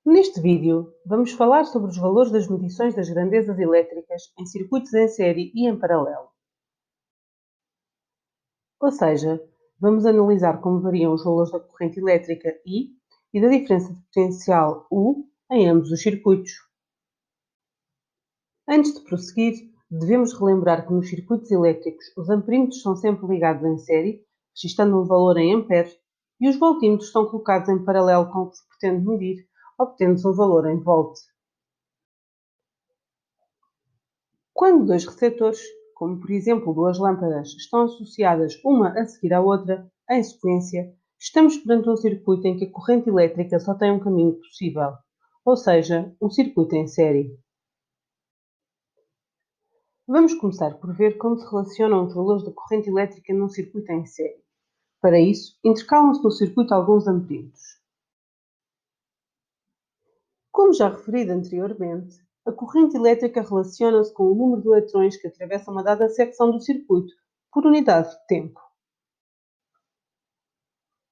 Neste vídeo, vamos falar sobre os valores das medições das grandezas elétricas em circuitos em série e em paralelo. Ou seja, vamos analisar como variam os valores da corrente elétrica I e da diferença de potencial U em ambos os circuitos. Antes de prosseguir, devemos relembrar que nos circuitos elétricos os amperímetros são sempre ligados em série, registando um valor em amperes, e os voltímetros são colocados em paralelo com o que se pretende medir, obtendo-se um valor em volt. Quando dois receptores, como por exemplo duas lâmpadas, estão associadas uma a seguir à outra, em sequência, estamos perante um circuito em que a corrente elétrica só tem um caminho possível, ou seja, um circuito em série. Vamos começar por ver como se relacionam os valores da corrente elétrica num circuito em série. Para isso, intercalam-se no circuito alguns amperímetros. Como já referido anteriormente, a corrente elétrica relaciona-se com o número de eletrões que atravessam uma dada secção do circuito, por unidade de tempo.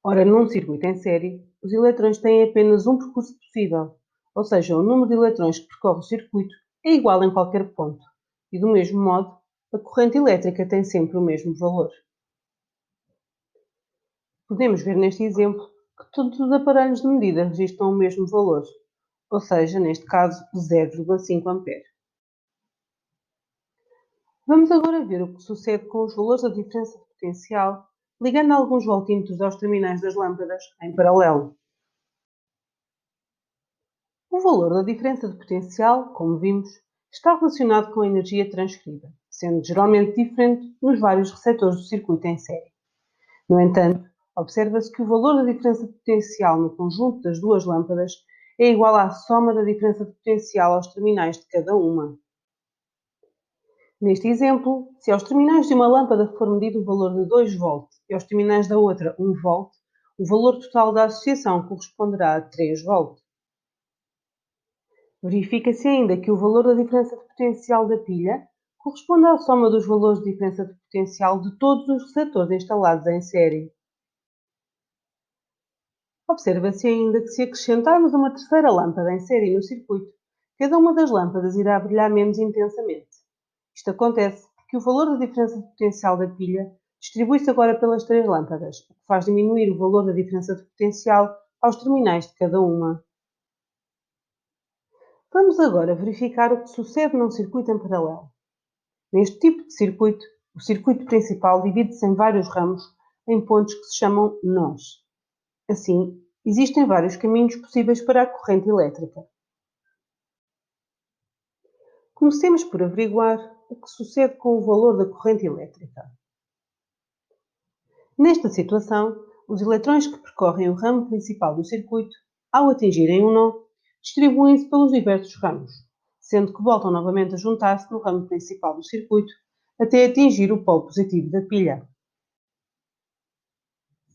Ora, num circuito em série, os eletrões têm apenas um percurso possível, ou seja, o número de eletrões que percorre o circuito é igual em qualquer ponto, e do mesmo modo, a corrente elétrica tem sempre o mesmo valor. Podemos ver neste exemplo que todos os aparelhos de medida registram o mesmo valor, ou seja, neste caso, 0,5 A. Vamos agora ver o que sucede com os valores da diferença de potencial, ligando alguns voltímetros aos terminais das lâmpadas em paralelo. O valor da diferença de potencial, como vimos, está relacionado com a energia transferida, sendo geralmente diferente nos vários receptores do circuito em série. No entanto, observa-se que o valor da diferença de potencial no conjunto das duas lâmpadas é igual à soma da diferença de potencial aos terminais de cada uma. Neste exemplo, se aos terminais de uma lâmpada for medido o valor de 2 V e aos terminais da outra 1 V, o valor total da associação corresponderá a 3 V. Verifica-se ainda que o valor da diferença de potencial da pilha corresponde à soma dos valores de diferença de potencial de todos os receptores instalados em série. Observa-se ainda que se acrescentarmos uma terceira lâmpada em série no circuito, cada uma das lâmpadas irá brilhar menos intensamente. Isto acontece porque o valor da diferença de potencial da pilha distribui-se agora pelas três lâmpadas, o que faz diminuir o valor da diferença de potencial aos terminais de cada uma. Vamos agora verificar o que sucede num circuito em paralelo. Neste tipo de circuito, o circuito principal divide-se em vários ramos em pontos que se chamam nós. Assim, existem vários caminhos possíveis para a corrente elétrica. Comecemos por averiguar o que sucede com o valor da corrente elétrica. Nesta situação, os eletrões que percorrem o ramo principal do circuito, ao atingirem um nó, distribuem-se pelos diversos ramos, sendo que voltam novamente a juntar-se no ramo principal do circuito até atingir o polo positivo da pilha.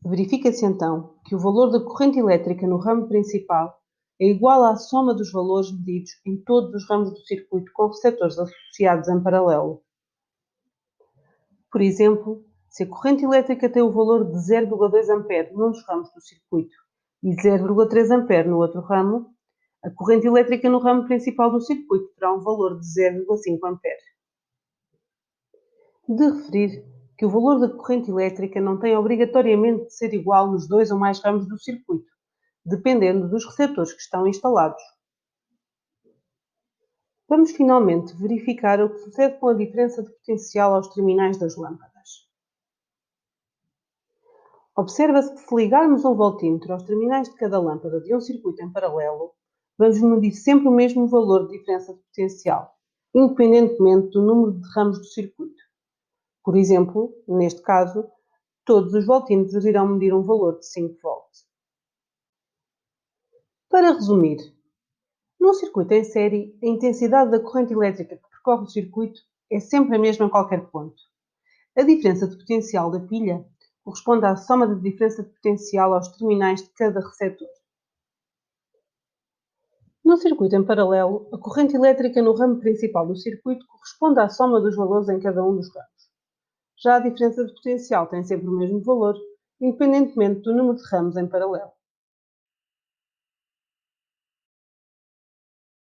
Verifica-se então que o valor da corrente elétrica no ramo principal é igual à soma dos valores medidos em todos os ramos do circuito com receptores associados em paralelo. Por exemplo, se a corrente elétrica tem o valor de 0,2 A num dos ramos do circuito e 0,3 A no outro ramo, a corrente elétrica no ramo principal do circuito terá um valor de 0,5 A. De referir que o valor da corrente elétrica não tem obrigatoriamente de ser igual nos dois ou mais ramos do circuito, dependendo dos receptores que estão instalados. Vamos finalmente verificar o que sucede com a diferença de potencial aos terminais das lâmpadas. Observa-se que se ligarmos um voltímetro aos terminais de cada lâmpada de um circuito em paralelo, vamos medir sempre o mesmo valor de diferença de potencial, independentemente do número de ramos do circuito. Por exemplo, neste caso, todos os voltímetros irão medir um valor de 5 V. Para resumir, num circuito em série, a intensidade da corrente elétrica que percorre o circuito é sempre a mesma em qualquer ponto. A diferença de potencial da pilha corresponde à soma da diferença de potencial aos terminais de cada receptor. No circuito em paralelo, a corrente elétrica no ramo principal do circuito corresponde à soma dos valores em cada um dos ramos. Já a diferença de potencial tem sempre o mesmo valor, independentemente do número de ramos em paralelo.